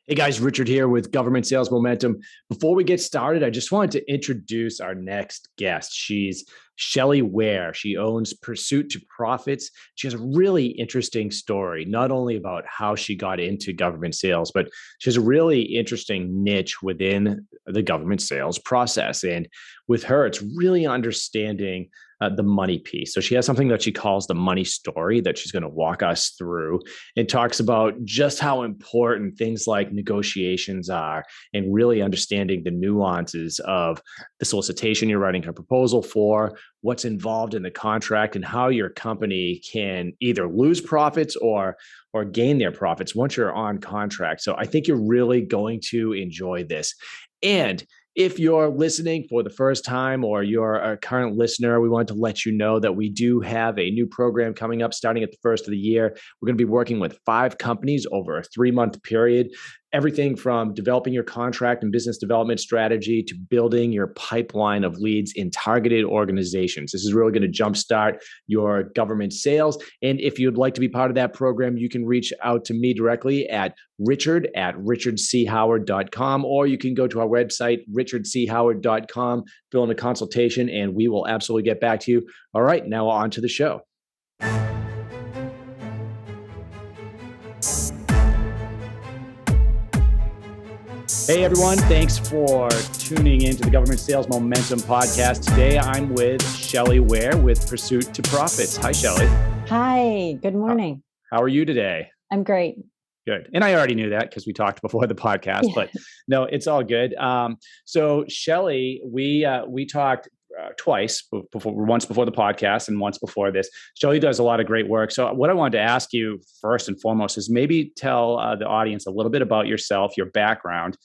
Hey guys, Richard here with Government Sales Momentum. Before we get started, I just wanted to introduce our next guest. She's Shelley Ware. She owns Pursuit to Profits. She has a really interesting story, not only about how she got into government sales, but she has a really interesting niche within the government sales process. And with her, it's really understanding the money piece. So she has something that she calls the money story that she's going to walk us through, and talks about just how important things like negotiations are, and really understanding the nuances of the solicitation you're writing a proposal for, what's involved in the contract, and how your company can either lose profits or gain their profits once you're on contract. So I think you're really going to enjoy this. And if you're listening for the first time or you're a current listener, we want to let you know that we do have a new program coming up starting at the first of the year. We're going to be working with 5 companies over a 3-month period. Everything from developing your contract and business development strategy to building your pipeline of leads in targeted organizations. This is really going to jumpstart your government sales. And if you'd like to be part of that program, you can reach out to me directly at richard@richardchoward.com, or you can go to our website, richardchoward.com, fill in a consultation, and we will absolutely get back to you. All right, now on to the show. Hey everyone, thanks for tuning in to the Government Sales Momentum podcast. Today I'm with Shelley Ware with Pursuit to Profits. Hi, Shelley. Hi, good morning. How are you today? I'm great. Good. And I already knew that because we talked before the podcast, but no, it's all good. So Shelley, we talked twice before, once before the podcast and once before this. Shelley does a lot of great work. So what I wanted to ask you first and foremost is maybe tell the audience a little bit about yourself, your background,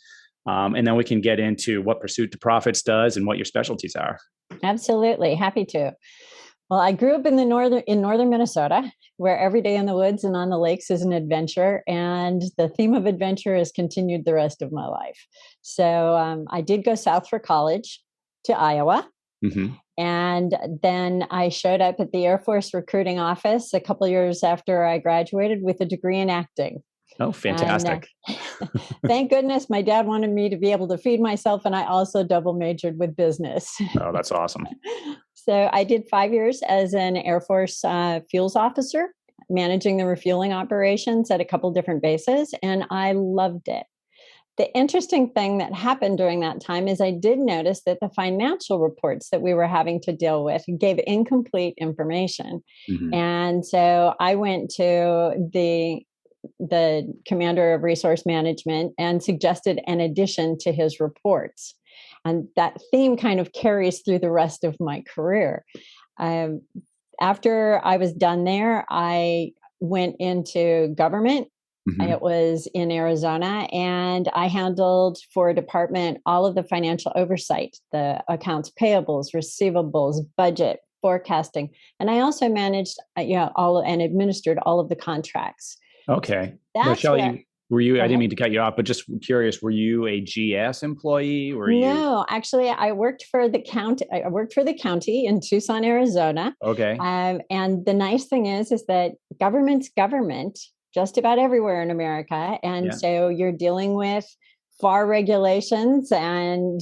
and then we can get into what Pursuit to Profits does and what your specialties are. Absolutely. Happy to. Well, I grew up in northern Minnesota, where every day in the woods and on the lakes is an adventure. And the theme of adventure has continued the rest of my life. So I did go south for college to Iowa. Mm-hmm. And then I showed up at the Air Force recruiting office a couple of years after I graduated with a degree in acting. Oh, fantastic. And, thank goodness my dad wanted me to be able to feed myself, and I also double majored with business. Oh, that's awesome. So I did 5 years as an Air Force fuels officer, managing the refueling operations at a couple different bases, and I loved it. The interesting thing that happened during that time is I did notice that the financial reports that we were having to deal with gave incomplete information. Mm-hmm. And so I went to the commander of resource management and suggested an addition to his reports. And that theme kind of carries through the rest of my career. After I was done there, I went into government. Mm-hmm. It was in Arizona, and I handled for a department all of the financial oversight, the accounts payables, receivables, budget, forecasting. And I also managed all and administered all of the contracts. Okay. Well, Shelley, were you, I didn't mean to cut you off, but just curious, were you a GS employee? No, actually I worked for the county. I worked for the county in Tucson, Arizona. Okay. And the nice thing is that government's government just about everywhere in America. And so you're dealing with FAR regulations, and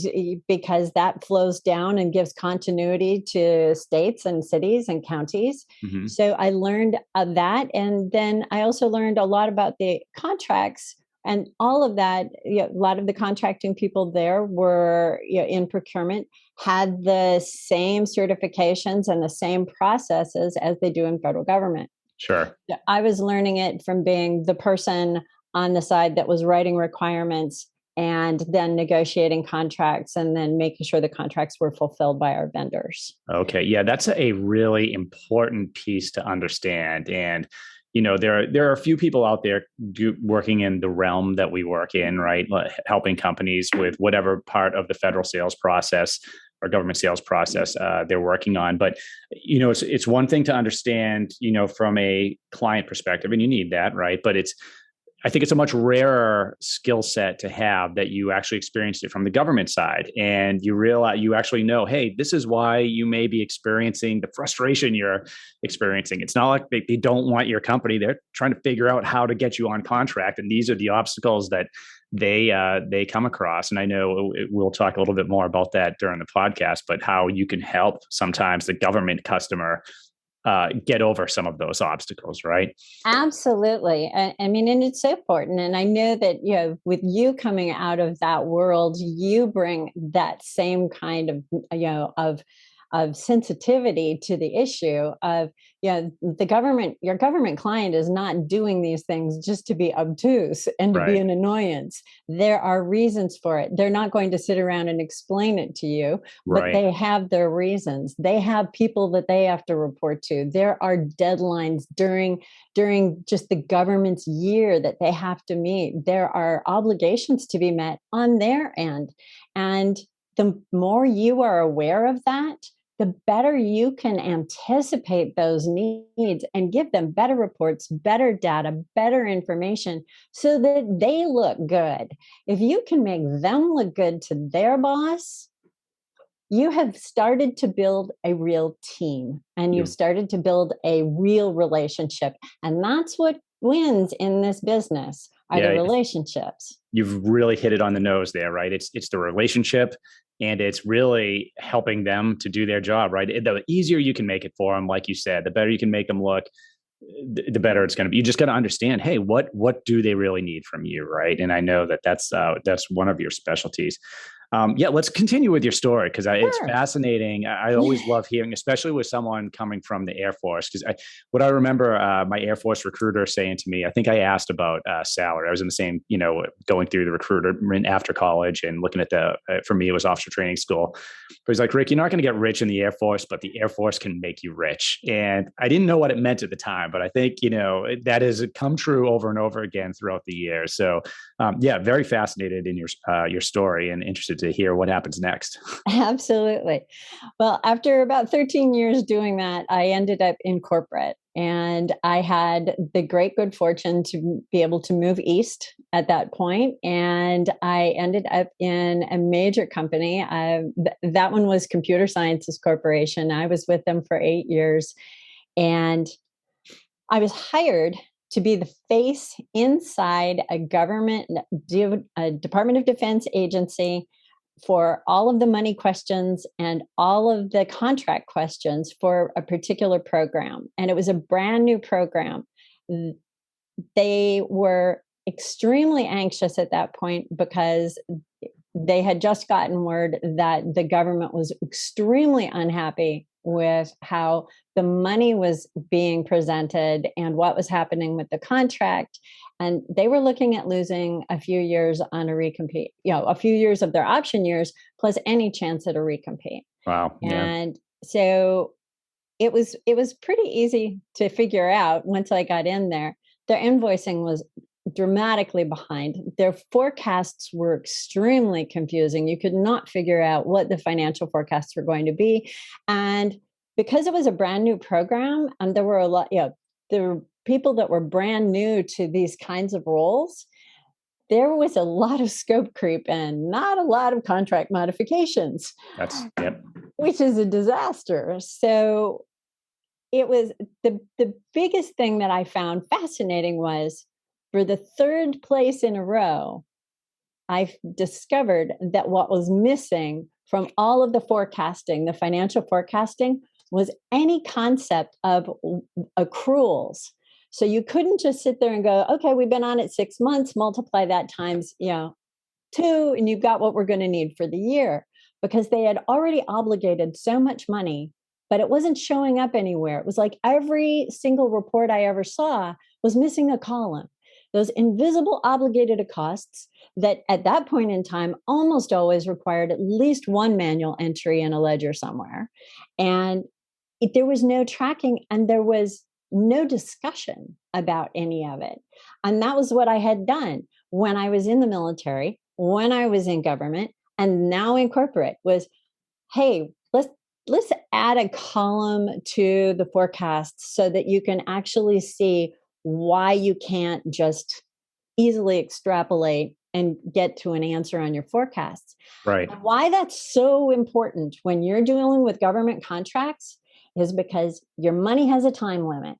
because that flows down and gives continuity to states and cities and counties. Mm-hmm. So I learned that. And then I also learned a lot about the contracts and all of that. A lot of the contracting people there were in procurement, had the same certifications and the same processes as they do in federal government. Sure. I was learning it from being the person on the side that was writing requirements and then negotiating contracts and then making sure the contracts were fulfilled by our vendors. Okay. Yeah, that's a really important piece to understand. And, there are a few people out there working in the realm that we work in, right? Helping companies with whatever part of the federal sales process or government sales process they're working on. But, it's one thing to understand, from a client perspective, and you need that, right? But I think it's a much rarer skill set to have that you actually experienced it from the government side. And you realize, you actually know, hey, this is why you may be experiencing the frustration you're experiencing. It's not like they don't want your company. They're trying to figure out how to get you on contract. And these are the obstacles that they come across. And I know we'll talk a little bit more about that during the podcast, but how you can help sometimes the government customer get over some of those obstacles, right? Absolutely. I mean, and it's so important. And I know that, with you coming out of that world, you bring that same kind of, of sensitivity to the issue of, your government client is not doing these things just to be obtuse and to be an annoyance. There are reasons for it. They're not going to sit around and explain it to you, but they have their reasons. They have people that they have to report to. There are deadlines during just the government's year that they have to meet. There are obligations to be met on their end. And the more you are aware of that, the better you can anticipate those needs and give them better reports, better data, better information so that they look good. If you can make them look good to their boss, you have started to build a real team and you've started to build a real relationship. And that's what wins in this business are the relationships. You've really hit it on the nose there, right? It's the relationship, and it's really helping them to do their job, right? The easier you can make it for them, like you said, the better you can make them look, the better it's going to be. You just got to understand, hey, what do they really need from you, right? And I know that's one of your specialties. Let's continue with your story because it's fascinating. I always love hearing, especially with someone coming from the Air Force. Because what I remember my Air Force recruiter saying to me, I think I asked about salary. I was in the same, going through the recruitment after college and looking at for me, it was officer training school. But he's like, Rick, you're not going to get rich in the Air Force, but the Air Force can make you rich. And I didn't know what it meant at the time, but I think, that has come true over and over again throughout the years. So very fascinated in your story and interested to hear what happens next. Absolutely. Well, after about 13 years doing that, I ended up in corporate, and I had the great good fortune to be able to move east at that point. And I ended up in a major company. That one was Computer Sciences Corporation. I was with them for 8 years, and I was hired to be the face inside a Department of Defense agency for all of the money questions and all of the contract questions for a particular program. And it was a brand new program. They were extremely anxious at that point because they had just gotten word that the government was extremely unhappy with how the money was being presented and what was happening with the contract. And they were looking at losing a few years on a recompete, a few years of their option years, plus any chance at a recompete. Wow. And so it was pretty easy to figure out once I got in there. Their invoicing was dramatically behind. Their forecasts were extremely confusing. You could not figure out what the financial forecasts were going to be. And because it was a brand new program, and there were a lot, there were people that were brand new to these kinds of roles, there was a lot of scope creep and not a lot of contract modifications. Which is a disaster. So it was the biggest thing that I found fascinating was for the third place in a row, I discovered that what was missing from all of the forecasting, the financial forecasting, was any concept of accruals. So you couldn't just sit there and go, okay, we've been on it 6 months, multiply that times, 2, and you've got what we're going to need for the year. Because they had already obligated so much money, but it wasn't showing up anywhere. It was like every single report I ever saw was missing a column. Those invisible obligated costs that at that point in time almost always required at least one manual entry in a ledger somewhere. And there was no tracking and there was no discussion about any of it. And that was what I had done when I was in the military, when I was in government, and now in corporate was, hey, let's add a column to the forecast so that you can actually see why you can't just easily extrapolate and get to an answer on your forecasts. Right. And why that's so important when you're dealing with government contracts is because your money has a time limit.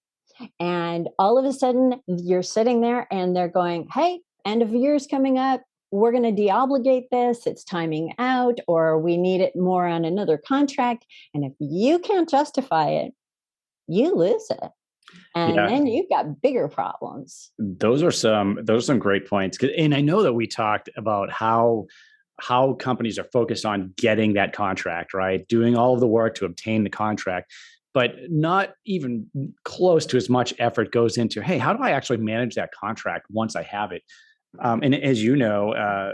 And all of a sudden, you're sitting there and they're going, hey, end of year's coming up. We're going to deobligate this. It's timing out, or we need it more on another contract. And if you can't justify it, you lose it. And then you've got bigger problems. Those are some great points. And I know that we talked about how companies are focused on getting that contract, right? Doing all of the work to obtain the contract, but not even close to as much effort goes into, hey, how do I actually manage that contract once I have it? And as you know,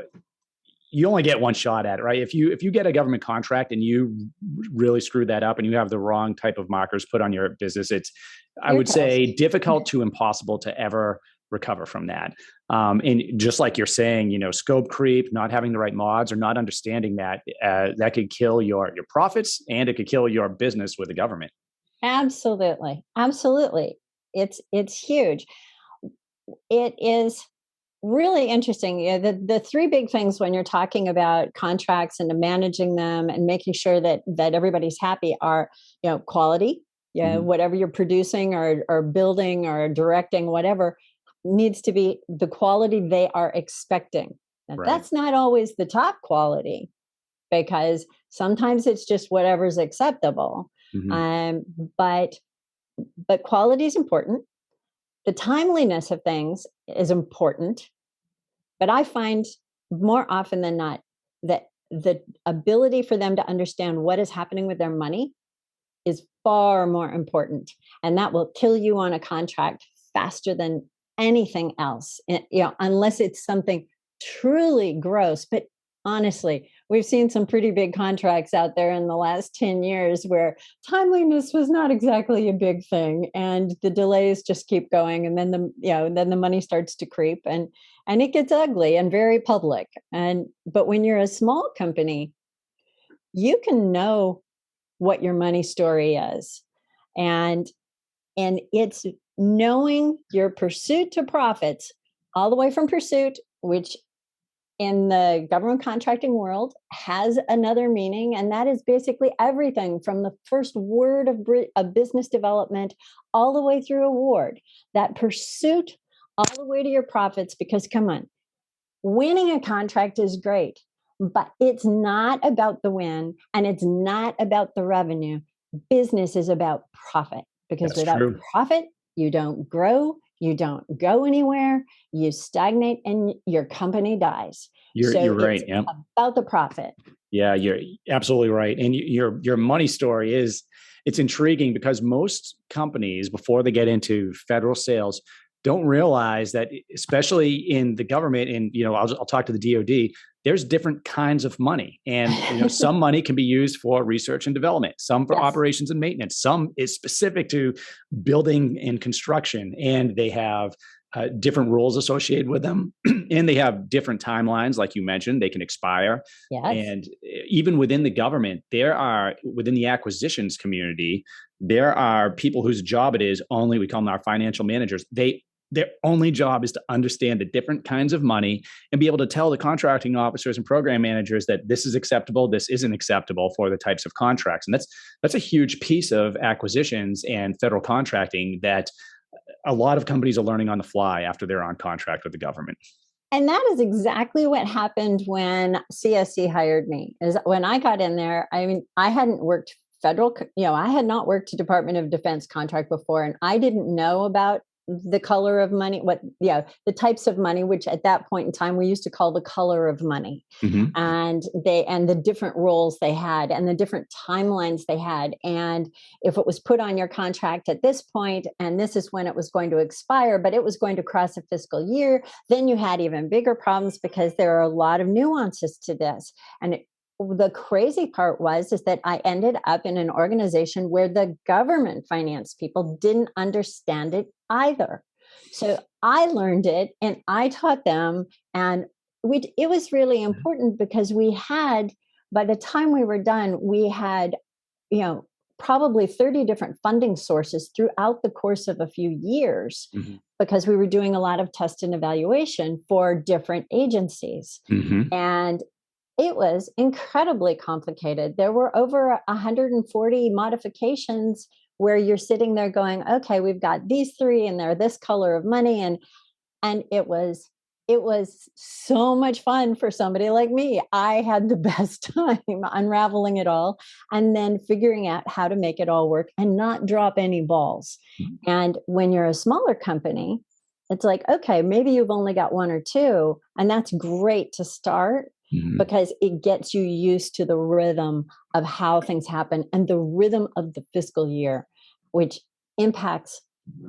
you only get one shot at it, right? If you get a government contract and you really screw that up and you have the wrong type of markers put on your business, I would say difficult to impossible to ever recover from that. And just like you're saying, scope creep, not having the right mods, or not understanding that could kill your profits, and it could kill your business with the government. Absolutely. It's huge. It is really interesting. The three big things when you're talking about contracts and managing them and making sure that everybody's happy are, quality. Whatever you're producing or building or directing, whatever, needs to be the quality they are expecting. Now, that's not always the top quality, because sometimes it's just whatever's acceptable. But quality is important. The timeliness of things is important. But I find more often than not that the ability for them to understand what is happening with their money is far more important. And that will kill you on a contract faster than anything else, unless it's something truly gross. But honestly, we've seen some pretty big contracts out there in the last 10 years where timeliness was not exactly a big thing, and the delays just keep going, and then the money starts to creep, and it gets ugly and very public. But when you're a small company, you can know what your money story is, and it's knowing your pursuit to profits, all the way from pursuit, which in the government contracting world has another meaning, and that is basically everything from the first word of business development all the way through award. That pursuit all the way to your profits, because come on, winning a contract is great, but it's not about the win, and it's not about the revenue. Business is about profit, because without profit, you don't grow, you don't go anywhere, you stagnate, and your company dies. You're right. Yeah. About the profit. Yeah, you're absolutely right. And your money story it's intriguing, because most companies, before they get into federal sales, don't realize that, especially in the government, and I'll talk to the DoD, there's different kinds of money, and some money can be used for research and development, some for operations and maintenance, some is specific to building and construction, and they have different rules associated with them, and they have different timelines, like you mentioned, they can expire. And even within the government, within the acquisitions community, there are people whose job it is only, we call them our financial managers. Their only job is to understand the different kinds of money and be able to tell the contracting officers and program managers that this is acceptable, this isn't acceptable for the types of contracts. And that's a huge piece of acquisitions and federal contracting that a lot of companies are learning on the fly after they're on contract with the government. And that is exactly what happened when CSC hired me. Is when I got in there, I hadn't worked federal, I had not worked a Department of Defense contract before, and I didn't know about the color of money, the types of money, which at that point in time we used to call the color of money, and the different roles they had and the different timelines they had. And if it was put on your contract at this point, and this is when it was going to expire, but it was going to cross a fiscal year, then you had even bigger problems, because there are a lot of nuances to this. And the crazy part is that I ended up in an organization where the government finance people didn't understand it either. So I learned it and I taught them, and it was really important, because by the time we were done, we had, probably 30 different funding sources throughout the course of a few years. because we were doing a lot of test and evaluation for different agencies. Mm-hmm. And it was incredibly complicated. There were over 140 modifications where you're sitting there going, okay, we've got these three and they're this color of money. And it was so much fun for somebody like me. I had the best time unraveling it all and then figuring out how to make it all work and not drop any balls. And when you're a smaller company, it's like, okay, maybe you've only got one or two, and that's great to start. Mm-hmm. Because it gets you used to the rhythm of how things happen and the rhythm of the fiscal year, which impacts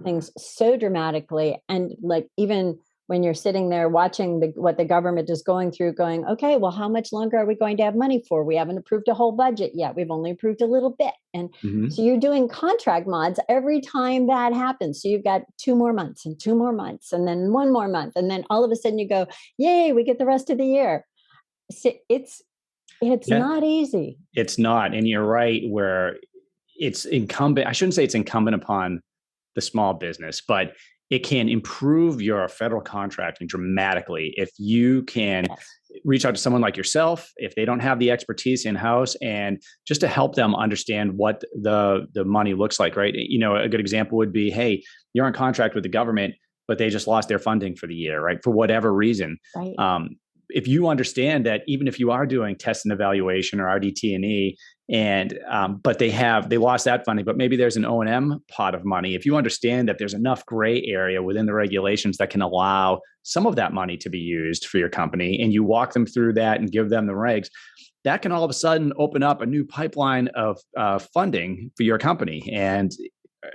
things so dramatically. And like, even when you're sitting there watching what the government is going through, going, okay, well, how much longer are we going to have money for? We haven't approved a whole budget yet. We've only approved a little bit. And mm-hmm. so you're doing contract mods every time that happens. So you've got 2 more months and 2 more months and then 1 more month. And then all of a sudden you go, yay, we get the rest of the year. It's not easy. It's not. And you're right, where it's incumbent. I shouldn't say it's incumbent upon the small business, but it can improve your federal contracting dramatically if you can reach out to someone like yourself, if they don't have the expertise in-house, and just to help them understand what the money looks like, right? You know, a good example would be, hey, you're in contract with the government, but they just lost their funding for the year, right? For whatever reason. Right. If you understand that, even if you are doing test and evaluation or RDT&E, and but they lost that funding, but maybe there's an O&M pot of money. If you understand that there's enough gray area within the regulations that can allow some of that money to be used for your company, and you walk them through that and give them the regs, that can all of a sudden open up a new pipeline of funding for your company. And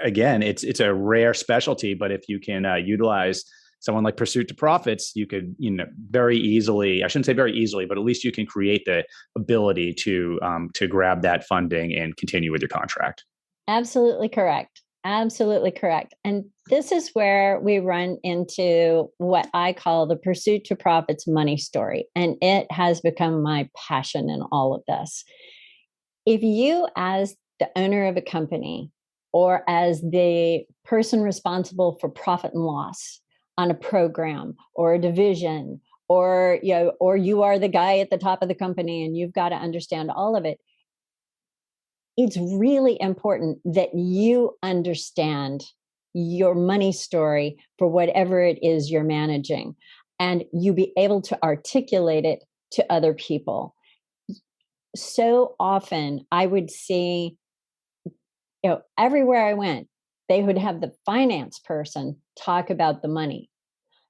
again, it's a rare specialty, but if you can utilize someone like Pursuit to Profits, you could, very easily, I shouldn't say very easily, but at least you can create the ability to grab that funding and continue with your contract. Absolutely correct. Absolutely correct. And this is where we run into what I call the Pursuit to Profits money story. And it has become my passion in all of this. If you, as the owner of a company or as the person responsible for profit and loss on a program or a division, or you are the guy at the top of the company and you've got to understand all of it, it's really important that you understand your money story for whatever it is you're managing, and you be able to articulate it to other people. So often I would see, everywhere I went, they would have the finance person talk about the money.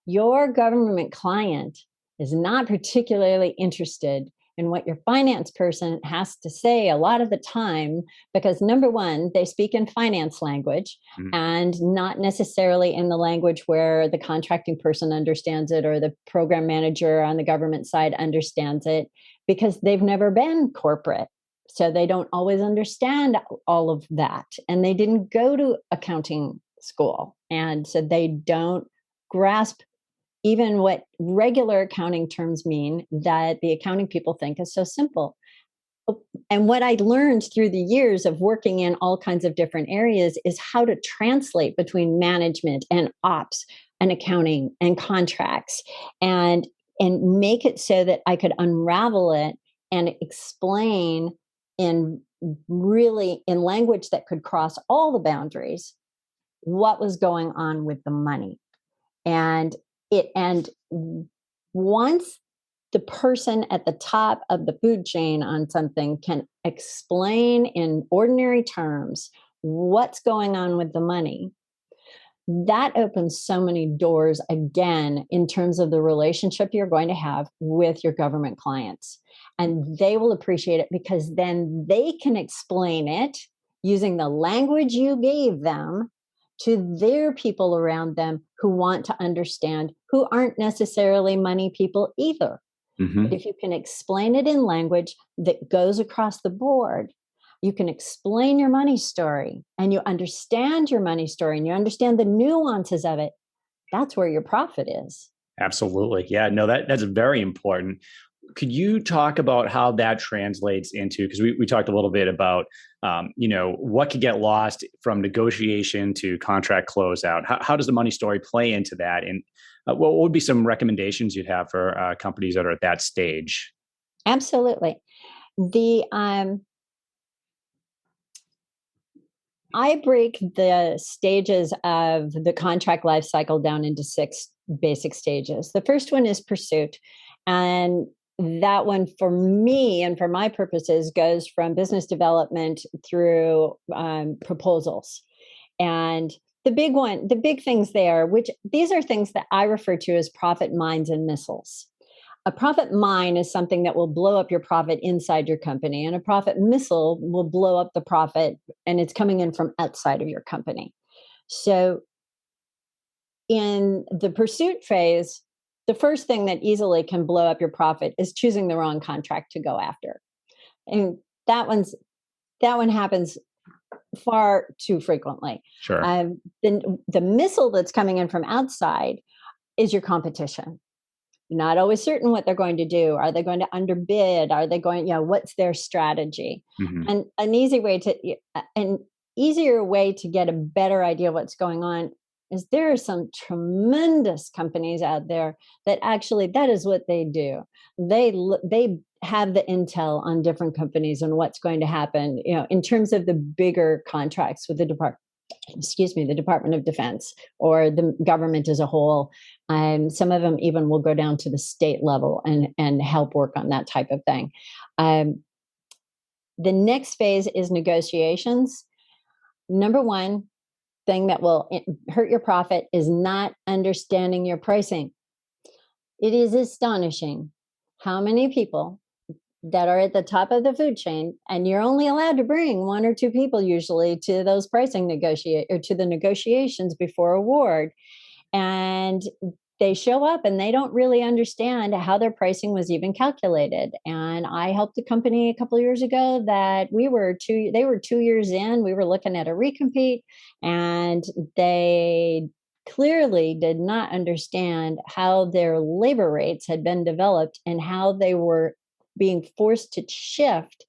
Your government client is not particularly interested in what your finance person has to say a lot of the time, because number one, they speak in finance language and not necessarily in the language where the contracting person understands it or the program manager on the government side understands it, because they've never been corporate. So they don't always understand all of that. And they didn't go to accounting school. And so they don't grasp even what regular accounting terms mean that the accounting people think is so simple. And what I learned through the years of working in all kinds of different areas is how to translate between management and ops and accounting and contracts, and make it so that I could unravel it and explain in language that could cross all the boundaries what was going on with the money. And once the person at the top of the food chain on something can explain in ordinary terms what's going on with the money, that opens so many doors again in terms of the relationship you're going to have with your government clients. And they will appreciate it because then they can explain it using the language you gave them to their people around them who want to understand, who aren't necessarily money people either. Mm-hmm. But if you can explain it in language that goes across the board, you can explain your money story and you understand your money story and you understand the nuances of it. That's where your profit is. Absolutely. Yeah, no, that's very important. could you talk about how that translates into, because we talked a little bit about, what could get lost from negotiation to contract closeout? How does the money story play into that? And what would be some recommendations you'd have for companies that are at that stage? Absolutely. The I break the stages of the contract life cycle down into 6 basic stages. The first one is pursuit. And that one, for me and for my purposes, goes from business development through proposals. And the big things there, which these are things that I refer to as profit mines and missiles. A profit mine is something that will blow up your profit inside your company, and a profit missile will blow up the profit, and it's coming in from outside of your company. So in the pursuit phase, the first thing that easily can blow up your profit is choosing the wrong contract to go after. And that one happens far too frequently. Sure. The missile that's coming in from outside is your competition. You're not always certain what they're going to do. Are they going to underbid? Are they going, what's their strategy? Mm-hmm. And an easier way to get a better idea of what's going on is there are some tremendous companies out there that actually that is what they do. They have the intel on different companies and what's going to happen, in terms of the bigger contracts with the Department of Defense or the government as a whole. Some of them even will go down to the state level and help work on that type of thing. The next phase is negotiations. Number one thing that will hurt your profit is not understanding your pricing. It is astonishing how many people that are at the top of the food chain, and you're only allowed to bring 1 or 2 people usually to those pricing to the negotiations before award. And they show up and they don't really understand how their pricing was even calculated. And I helped a company a couple of years ago that they were 2 years in, we were looking at a recompete, and they clearly did not understand how their labor rates had been developed and how they were being forced to shift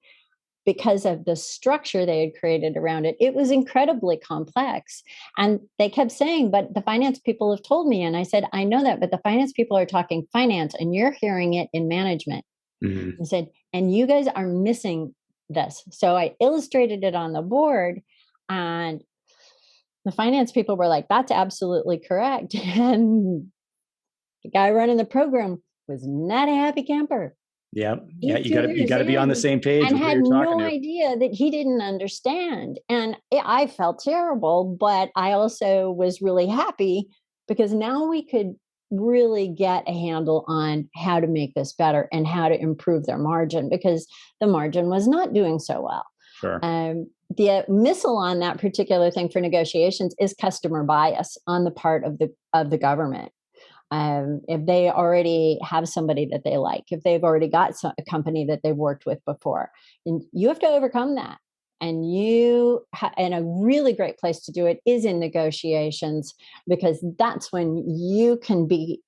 because of the structure they had created around it. It was incredibly complex. And they kept saying, but the finance people have told me. And I said, I know that, but the finance people are talking finance and you're hearing it in management. Mm-hmm. I said, and you guys are missing this. So I illustrated it on the board, and the finance people were like, that's absolutely correct. And the guy running the program was not a happy camper. Yeah. You got to be on the same page. And had no idea that he didn't understand. And I felt terrible, but I also was really happy because now we could really get a handle on how to make this better and how to improve their margin, because the margin was not doing so well. Sure. The missile on that particular thing for negotiations is customer bias on the part of the government. If they already have somebody that they like, if they've already got a company that they've worked with before, and you have to overcome that. And and a really great place to do it is in negotiations, because that's when you can be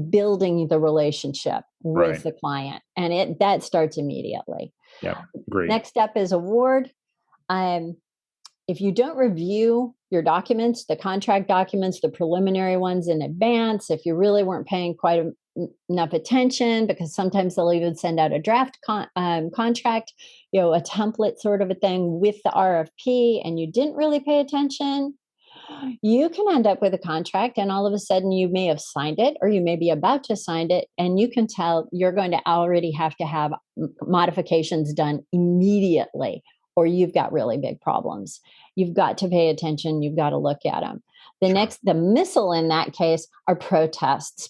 building the relationship with the client, and that starts immediately. Yeah, great. Next step is award. If you don't review your documents, the contract documents, the preliminary ones in advance, if you really weren't paying quite enough attention, because sometimes they'll even send out a draft contract, a template sort of a thing with the RFP, and you didn't really pay attention, you can end up with a contract and all of a sudden you may have signed it or you may be about to sign it, and you can tell you're going to already have to have modifications done immediately, or you've got really big problems. You've got to pay attention. You've got to look at them. The missile in that case are protests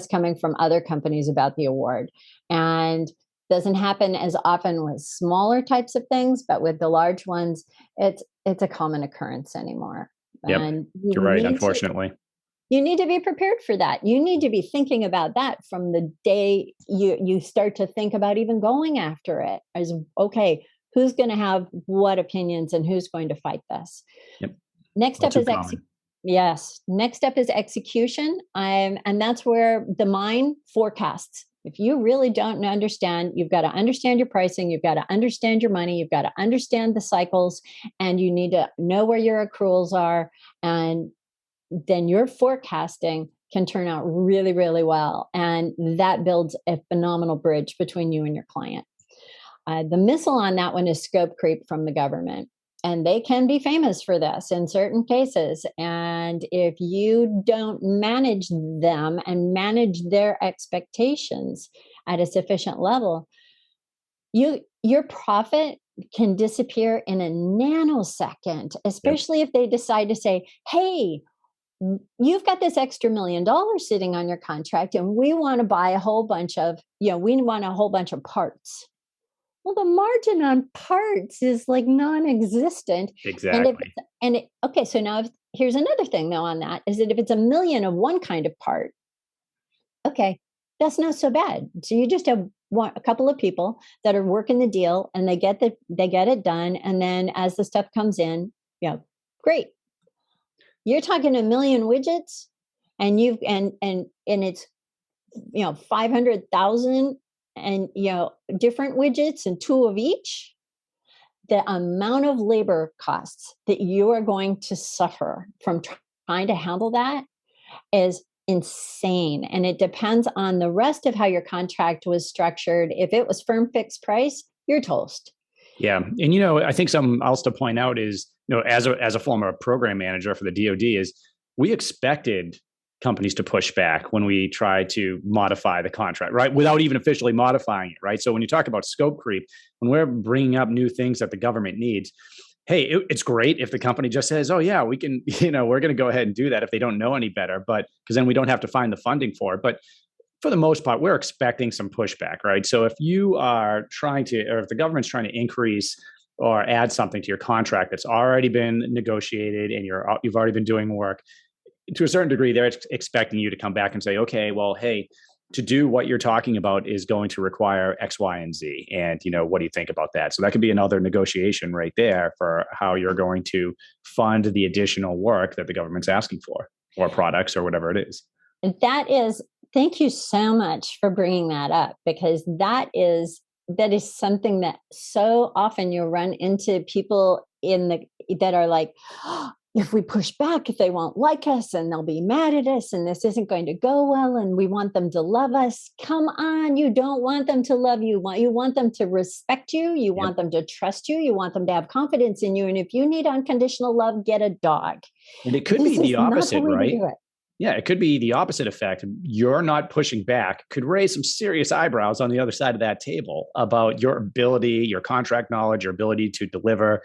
coming from other companies about the award. And doesn't happen as often with smaller types of things, but with the large ones, it's a common occurrence anymore. Yep. And you're right, unfortunately. You need to be prepared for that. You need to be thinking about that from the day you start to think about even going after it. As, okay, who's going to have what opinions and who's going to fight this? Yep. Next step is Next step is execution. And that's where the mine forecasts. If you really don't understand, you've got to understand your pricing, you've got to understand your money, you've got to understand the cycles, and you need to know where your accruals are. And then your forecasting can turn out really, really well. And that builds a phenomenal bridge between you and your client. The missile on that one is scope creep from the government. And they can be famous for this in certain cases. And if you don't manage them and manage their expectations at a sufficient level, your profit can disappear in a nanosecond, especially if they decide to say, hey, you've got this extra $1 million sitting on your contract, and we want to buy a whole bunch of, we want a whole bunch of parts. Well, the margin on parts is like non-existent. Exactly. Okay, so now here's another thing though on that, is that if it's $1 million of one kind of part, okay, that's not so bad. So you just have a couple of people that are working the deal, and they get it done. And then as the stuff comes in, great. You're talking 1 million widgets, and it's 500,000 and different widgets and 2 of each. The amount of labor costs that you are going to suffer from trying to handle that is insane. And it depends on the rest of how your contract was structured. If it was firm fixed price, you're toast. Yeah. And, I think something else to point out is, as a former program manager for the DoD, is we expected companies to push back when we try to modify the contract, right? Without even officially modifying it, right? So when you talk about scope creep, when we're bringing up new things that the government needs, hey, it's great if the company just says, oh yeah, we can, we're going to go ahead and do that if they don't know any better, but because then we don't have to find the funding for it. But for the most part, we're expecting some pushback, right? So if you are if the government's trying to increase or add something to your contract that's already been negotiated and you've already been doing work, to a certain degree, they're expecting you to come back and say, okay, well, hey, to do what you're talking about is going to require X, Y, and Z. And, what do you think about that? So that could be another negotiation right there for how you're going to fund the additional work that the government's asking for, or products, or whatever it is. Thank you so much for bringing that up, because that is something that so often you'll run into people that are like, oh, if we push back, if they won't like us and they'll be mad at us and this isn't going to go well and we want them to love us. Come on, you don't want them to love you. You want them to respect you. You want them to trust you. You want them to have confidence in you. And if you need unconditional love, get a dog. And it could be the opposite, right? Yeah, it could be the opposite effect. You're not pushing back, could raise some serious eyebrows on the other side of that table about your ability, your contract knowledge, your ability to deliver.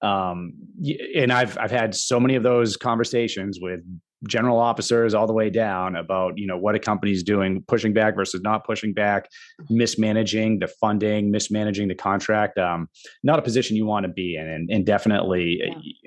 And I've had so many of those conversations with general officers all the way down about, what a company's doing, pushing back versus not pushing back, mismanaging the funding, mismanaging the contract. Not a position you want to be in. And definitely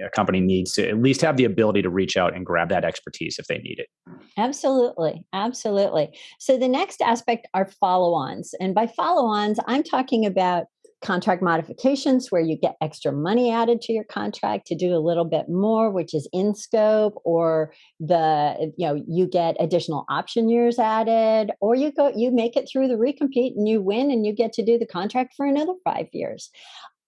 a company needs to at least have the ability to reach out and grab that expertise if they need it. Absolutely. Absolutely. So the next aspect are follow-ons. And by follow-ons, I'm talking about contract modifications where you get extra money added to your contract to do a little bit more, which is in scope, or you get additional option years added, or you make it through the recompete and you win and you get to do the contract for another 5 years.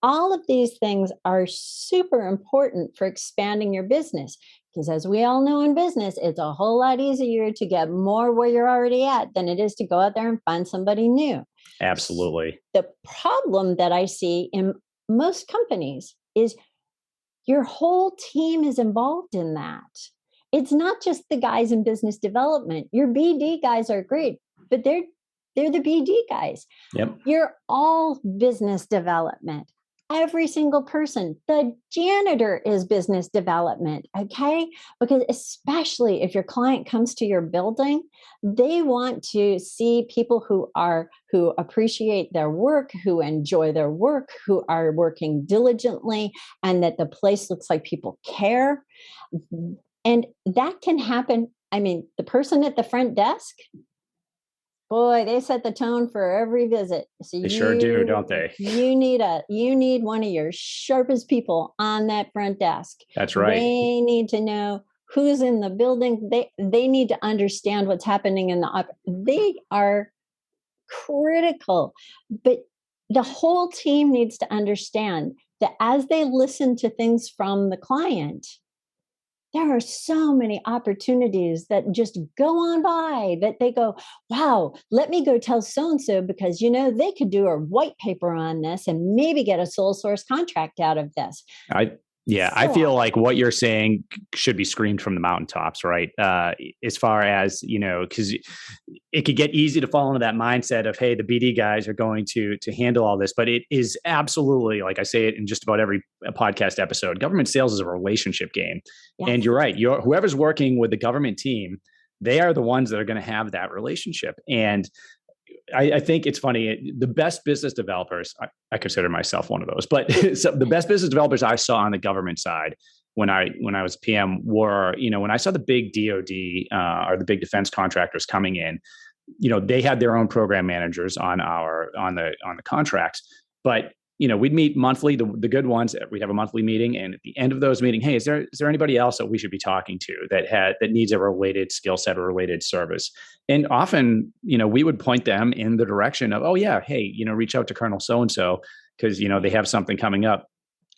All of these things are super important for expanding your business, because as we all know in business, it's a whole lot easier to get more where you're already at than it is to go out there and find somebody new. Absolutely. The problem that I see in most companies is your whole team is involved in that. It's not just the guys in business development. Your BD guys are great, but they're the BD guys. Yep. You're all business development. Every single person. The janitor is business development, okay? Because especially if your client comes to your building, they want to see people who appreciate their work, who enjoy their work, who are working diligently, and that the place looks like people care. And that can happen. I mean, the person at the front desk, boy, they set the tone for every visit. So they sure do, don't they? You need one of your sharpest people on that front desk. That's right. They need to know who's in the building. They need to understand what's happening in they are critical. But the whole team needs to understand that as they listen to things from the client, there are so many opportunities that just go on by that they go, wow, let me go tell so-and-so because, they could do a white paper on this and maybe get a sole source contract out of this. I feel like what you're saying should be screamed from the mountaintops, right? As far as, because it could get easy to fall into that mindset of, hey, the BD guys are going to handle all this. But it is absolutely, like I say it in just about every podcast episode, government sales is a relationship game. Yes. And you're right. Whoever's working with the government team, they are the ones that are going to have that relationship. And I think it's funny. The best business developers, I consider myself one of those, but so the best business developers I saw on the government side when I was PM were, when I saw the big DoD or the big defense contractors coming in, they had their own program managers on the contracts, but we'd meet monthly, the good ones. We'd have a monthly meeting, and at the end of those meeting, hey, is there anybody else that we should be talking to that needs a related skill set or related service? And often, we would point them in the direction of, oh yeah, hey, reach out to Colonel so and so because they have something coming up.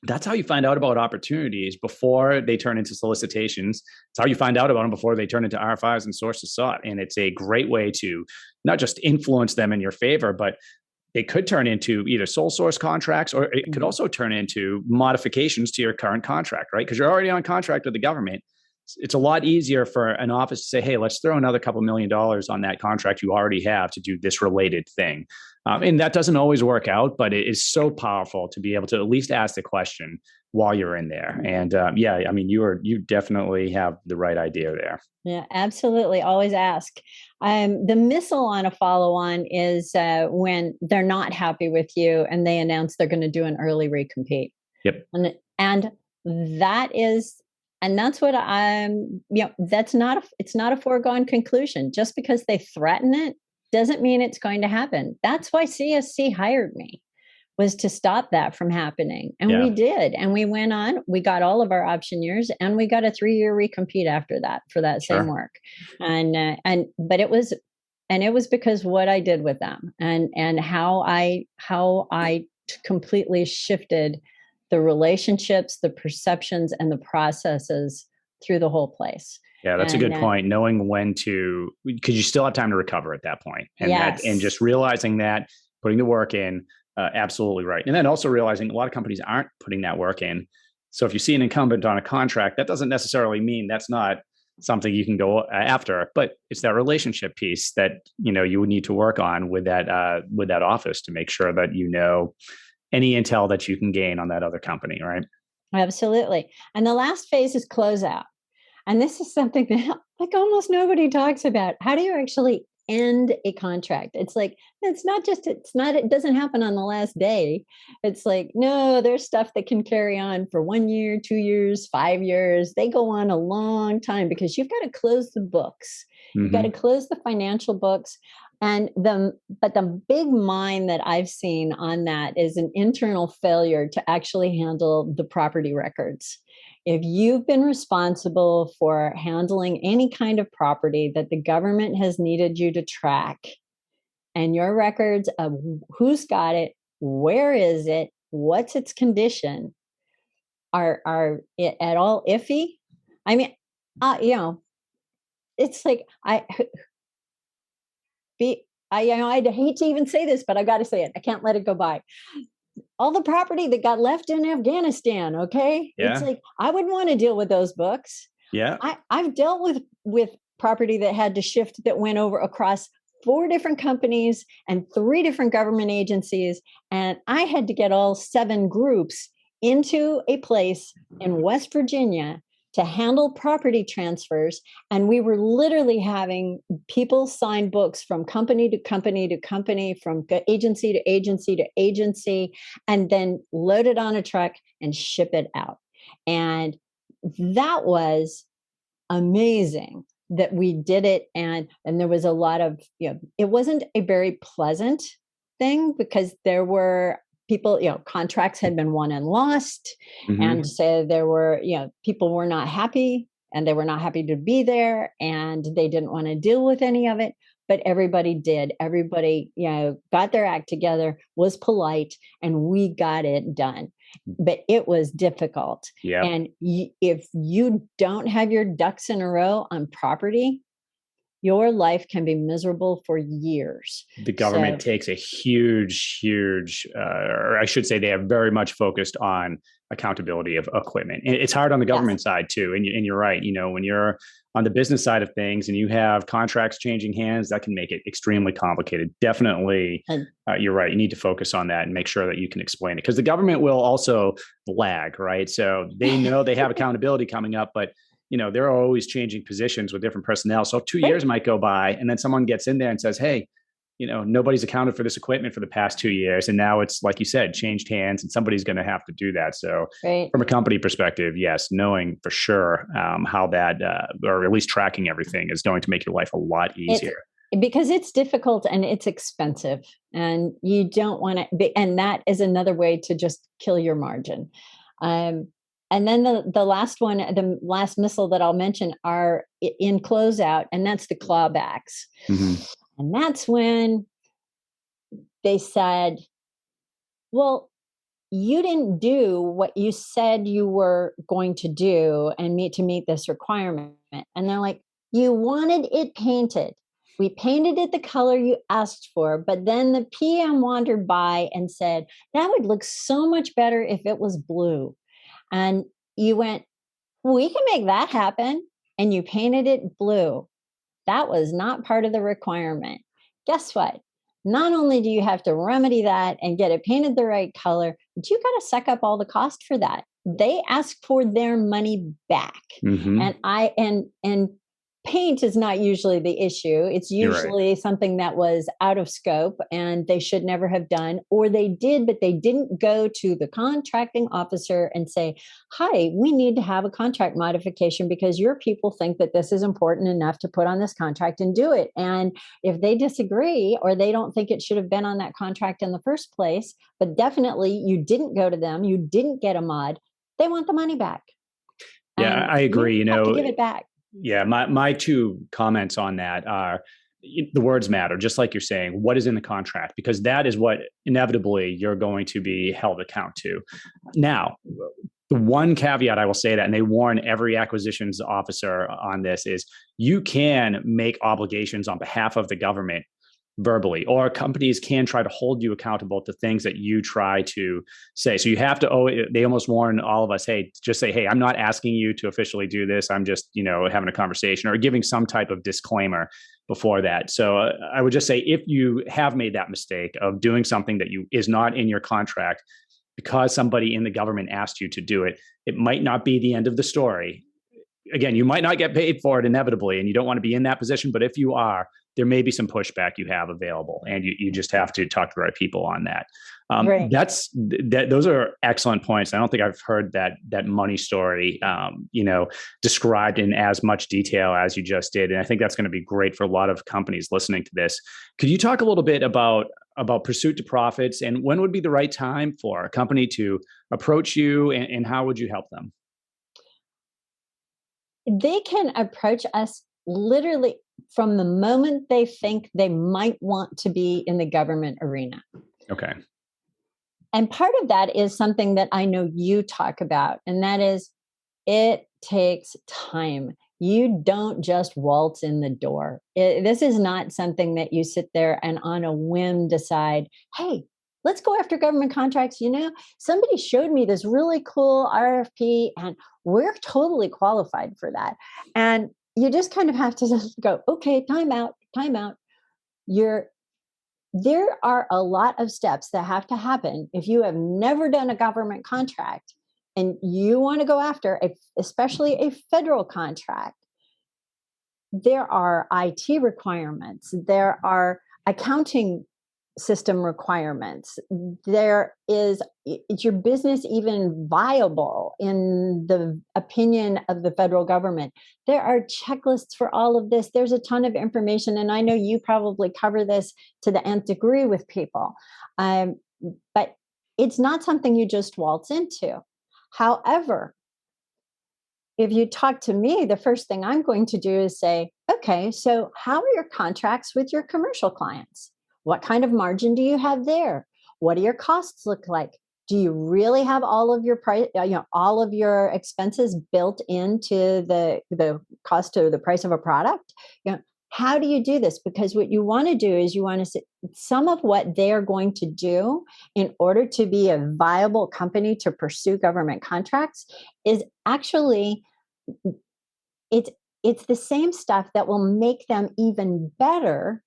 That's how you find out about opportunities before they turn into solicitations. It's how you find out about them before they turn into RFIs and sources sought. And it's a great way to not just influence them in your favor, but it could turn into either sole source contracts, or it could also turn into modifications to your current contract, right? Because you're already on contract with the government. It's a lot easier for an office to say, hey, let's throw another couple $1 million on that contract you already have to do this related thing. And that doesn't always work out, but it is so powerful to be able to at least ask the question while you're in there. And you definitely have the right idea there. Yeah, absolutely. Always ask. The missile on a follow-on is when they're not happy with you and they announce they're going to do an early recompete. Yep. And that's what it's not a foregone conclusion. Just because they threaten it doesn't mean it's going to happen. That's why CSC hired me, was to stop that from happening. And we did. And we went on, we got all of our option years, and we got a 3-year recompete after that for that same work. But it was because what I did with them and how I completely shifted the relationships, the perceptions, and the processes through the whole place. Yeah, that's a good point. Knowing when to, because you still have time to recover at that point. And and just realizing that, putting the work in, absolutely right. And then also realizing a lot of companies aren't putting that work in. So if you see an incumbent on a contract, that doesn't necessarily mean that's not something you can go after, but it's that relationship piece that, you would need to work on with that office to make sure that any intel that you can gain on that other company, right? Absolutely. And the last phase is closeout. And this is something that almost nobody talks about. How do you actually end a contract? It's like, it doesn't happen on the last day. It's like, no, there's stuff that can carry on for 1 year, 2 years, 5 years. They go on a long time because you've got to close the books. Mm-hmm. You've got to close the financial books. But the big mine that I've seen on that is an internal failure to actually handle the property records. If you've been responsible for handling any kind of property that the government has needed you to track, and your records of who's got it, where is it, what's its condition, are at all iffy? I mean, it's like I'd hate to even say this, but I got to say it. I can't let it go by. All the property that got left in Afghanistan, okay? Yeah. It's like, I wouldn't want to deal with those books. Yeah. I've dealt with property that had to shift, that went over across 4 different companies and 3 different government agencies. And I had to get all 7 groups into a place in West Virginia to handle property transfers. And we were literally having people sign books from company to company to company, from agency to agency to agency, and then load it on a truck and ship it out. And that was amazing that we did it. And there was a lot of, it wasn't a very pleasant thing because there were people, contracts had been won and lost. Mm-hmm. And so there were, people were not happy, and they were not happy to be there, and they didn't want to deal with any of it. but everybody did. Everybody, got their act together, was polite, and we got it done. But it was difficult. Yeah. And if you don't have your ducks in a row on property, your life can be miserable for years. The government takes a huge, or I should say they have very much focused on accountability of equipment. It's hard on the government side too. And you're right. When you're on the business side of things and you have contracts changing hands, that can make it extremely complicated. Definitely, you're right. You need to focus on that and make sure that you can explain it, because the government will also lag, right? So they know they have accountability coming up, but they're always changing positions with different personnel. So 2 years might go by and then someone gets in there and says, hey, nobody's accounted for this equipment for the past 2 years. And now it's, like you said, changed hands and somebody's going to have to do that. So from a company perspective, yes, knowing for sure how that, or at least tracking everything, is going to make your life a lot easier. Because it's difficult and it's expensive, and you don't want to, and that is another way to just kill your margin. And then the last one, the last missile that I'll mention, are in closeout, and that's the clawbacks. Mm-hmm. And that's when they said, well, you didn't do what you said you were going to do and to meet this requirement. And they're like, you wanted it painted. We painted it the color you asked for, but then the PM wandered by and said, that would look so much better if it was blue. And you went, we can make that happen. And you painted it blue. That was not part of the requirement. Guess what? Not only do you have to remedy that and get it painted the right color, but you got to suck up all the cost for that. They ask for their money back. Mm-hmm. And paint is not usually the issue. It's usually something that was out of scope and they should never have done, or they did, but they didn't go to the contracting officer and say, hi, we need to have a contract modification because your people think that this is important enough to put on this contract and do it. And if they disagree, or they don't think it should have been on that contract in the first place, but definitely you didn't go to them, you didn't get a mod, they want the money back. Yeah, I agree. You have to give it back. Yeah, my two comments on that are, the words matter, just like you're saying. What is in the contract? Because that is what inevitably you're going to be held account to. Now, the one caveat I will say that, and they warn every acquisitions officer on this, is you can make obligations on behalf of the government verbally, or companies can try to hold you accountable to things that you try to say. So you have to, they almost warn all of us, hey, just say, hey, I'm not asking you to officially do this. I'm just, having a conversation, or giving some type of disclaimer before that. So I would just say, if you have made that mistake of doing something that is not in your contract because somebody in the government asked you to do it, it might not be the end of the story. Again, you might not get paid for it inevitably, and you don't want to be in that position. But if you are, there may be some pushback you have available, and you just have to talk to the right people on that. Those are excellent points. I don't think I've heard that money story, described in as much detail as you just did. And I think that's going to be great for a lot of companies listening to this. Could you talk a little bit about pursuit to profits, and when would be the right time for a company to approach you, and how would you help them? They can approach us literally from the moment they think they might want to be in the government arena. Okay. And part of that is something that I know you talk about, and that is, it takes time. You don't just waltz in the door. This is not something that you sit there and on a whim decide, hey, let's go after government contracts. Somebody showed me this really cool RFP and we're totally qualified for that. And you just kind of have to just go, okay, time out. There are a lot of steps that have to happen if you have never done a government contract and you want to go after, especially a federal contract. There are IT requirements. There are accounting system requirements. Is your business even viable in the opinion of the federal government? There are checklists for all of this. There's a ton of information, and I know you probably cover this to the nth degree with people, but it's not something you just waltz into. However, if you talk to me, the first thing I'm going to do is say, okay, so how are your contracts with your commercial clients? What kind of margin do you have there? What do your costs look like? Do you really have all of your price, all of your expenses built into the cost or the price of a product? How do you do this? Because what you want to do is you want to see some of what they are going to do in order to be a viable company to pursue government contracts is actually it's it's the same stuff that will make them even better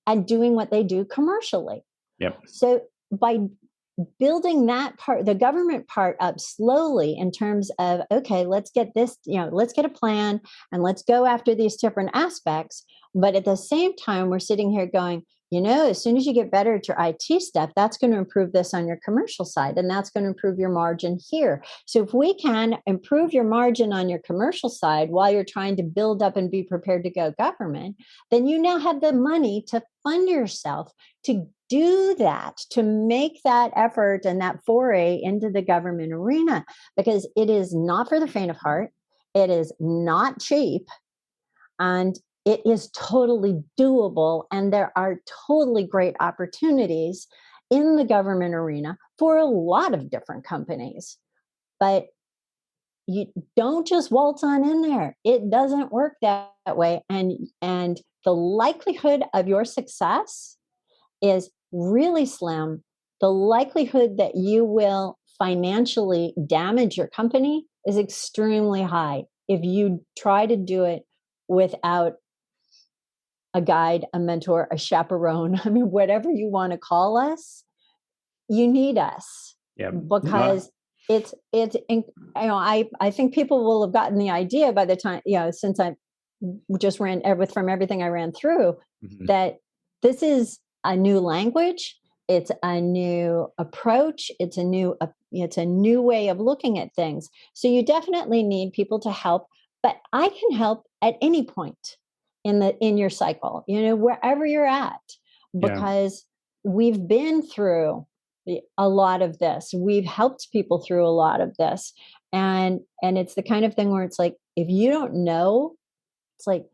at doing what they do commercially. Yep. So by building that part, the government part up slowly in terms of, okay, let's get this, let's get a plan and let's go after these different aspects. But at the same time, we're sitting here going, as soon as you get better at your IT stuff, that's going to improve this on your commercial side, and that's going to improve your margin here. So if we can improve your margin on your commercial side while you're trying to build up and be prepared to go government, then you now have the money to fund yourself to do that, to make that effort and that foray into the government arena, because it is not for the faint of heart. It is not cheap. And it is totally doable. And there are totally great opportunities in the government arena for a lot of different companies. But you don't just waltz on in there. It doesn't work that way. And the likelihood of your success is really slim. The likelihood that you will financially damage your company is extremely high if you try to do it without a guide, a mentor, a chaperone. I mean, whatever you want to call us, you need us. Yeah. Because I think people will have gotten the idea by the time, since I just ran from everything I ran through, that this is a new language. It's a new approach. It's a new way of looking at things. So you definitely need people to help, but I can help at any point in your cycle, wherever you're at, because we've been through a lot of this. We've helped people through a lot of this. And it's the kind of thing where it's like, if you don't know, it's like,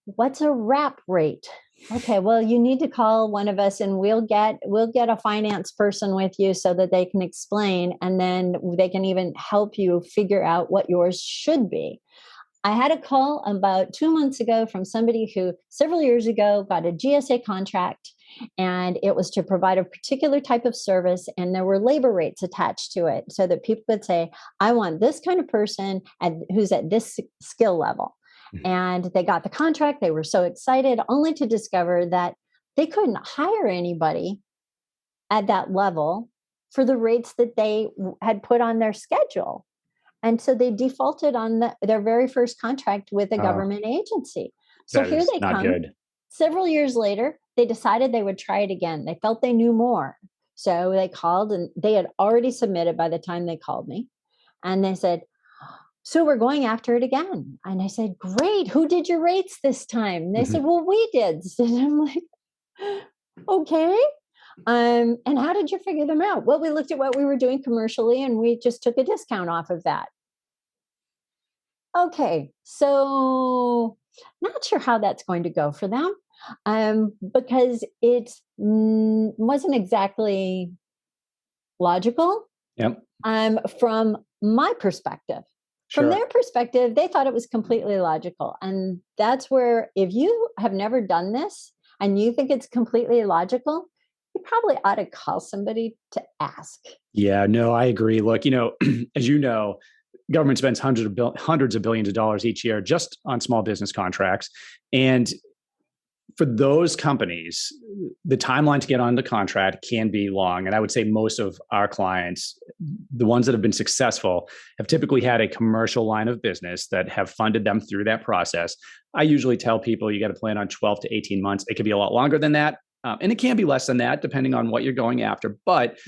what's a wrap rate? Okay, well, you need to call one of us and we'll get a finance person with you so that they can explain, and then they can even help you figure out what yours should be. I had a call about 2 months ago from somebody who several years ago got a GSA contract, and it was to provide a particular type of service, and there were labor rates attached to it so that people could say, I want this kind of person who's at this skill level. And they got the contract. They were so excited, only to discover that they couldn't hire anybody at that level for the rates that they had put on their schedule. And so they defaulted on their very first contract with a government agency. So here they come. Good. Several years later, they decided they would try it again. They felt they knew more. So they called, and they had already submitted by the time they called me. And they said, so we're going after it again. And I said, great. Who did your rates this time? And they said, well, we did. And I'm like, okay. And how did you figure them out? Well, we looked at what we were doing commercially, and we just took a discount off of that. Okay. So not sure how that's going to go for them, because it wasn't exactly logical. Yep. From my perspective. From their perspective, they thought it was completely logical. And that's where, if you have never done this and you think it's completely illogical, you probably ought to call somebody to ask. Yeah, no, I agree. Look, as you know, government spends hundreds of billions of dollars each year just on small business contracts. And for those companies, the timeline to get on the contract can be long. And I would say most of our clients, the ones that have been successful, have typically had a commercial line of business that have funded them through that process. I usually tell people you got to plan on 12 to 18 months. It could be a lot longer than that. And it can be less than that, depending on what you're going after. But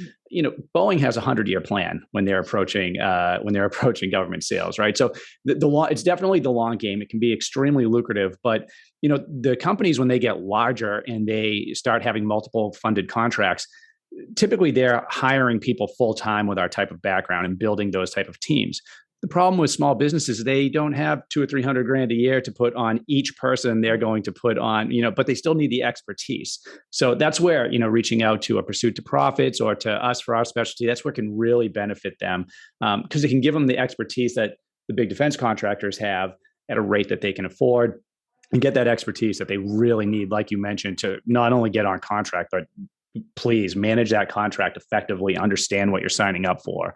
Boeing has a 100-year plan when they're approaching government sales, right? So it's definitely the long game. It can be extremely lucrative, but the companies, when they get larger and they start having multiple funded contracts, typically they're hiring people full time with our type of background and building those type of teams. the problem with small businesses, they don't have 200 or 300 grand a year to put on each person they're going to put on, but they still need the expertise. So that's where, reaching out to a Pursuit to Profits or to us for our specialty, that's where it can really benefit them, because it can give them the expertise that the big defense contractors have at a rate that they can afford, and get that expertise that they really need, like you mentioned, to not only get on contract, but please manage that contract effectively, understand what you're signing up for.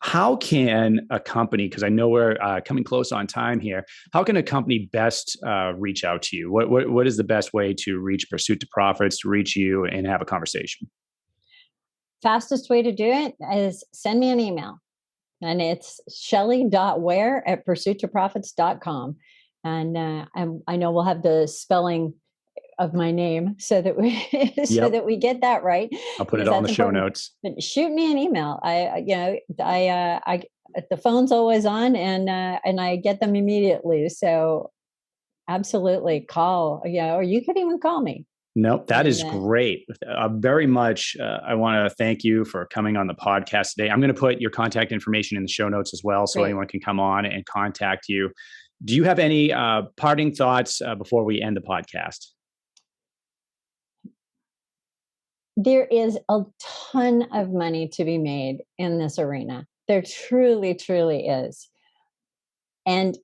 How can a company, because I know we're coming close on time here, how can a company best reach out to you? What is the best way to reach Pursuit to Profits, to reach you and have a conversation? Fastest way to do it is send me an email. And it's shelley.ware@pursuittoprofits.com. And I know we'll have the spelling of my name so that we that we get that right. I'll put it on the show notes. But shoot me an email. The phone's always on, and I get them immediately. So absolutely call. Or you could even call me. Nope, that is great. Very much. I want to thank you for coming on the podcast today. I'm going to put your contact information in the show notes as well, so anyone can come on and contact you. Do you have any parting thoughts before we end the podcast? There is a ton of money to be made in this arena. There truly, truly is. And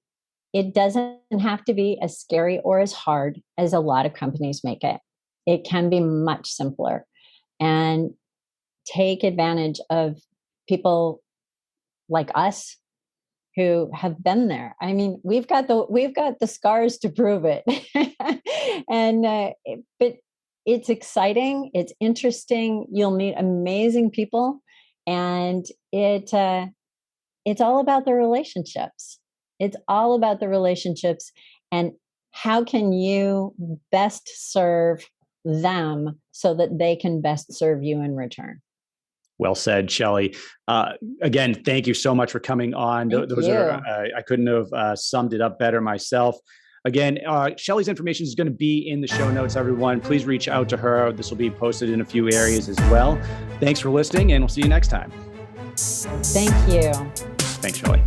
it doesn't have to be as scary or as hard as a lot of companies make it. It can be much simpler, and take advantage of people like us who have been there. I mean, we've got the scars to prove it. But it's exciting. It's interesting. You'll meet amazing people, and it's all about the relationships. It's all about the relationships, and how can you best serve them so that they can best serve you in return. Well said, Shelley. Again, thank you so much for coming on. Those are I couldn't have summed it up better myself. Again, Shelley's information is going to be in the show notes, everyone. Please reach out to her. This will be posted in a few areas as well. Thanks for listening, and we'll see you next time. Thank you. Thanks, Shelley.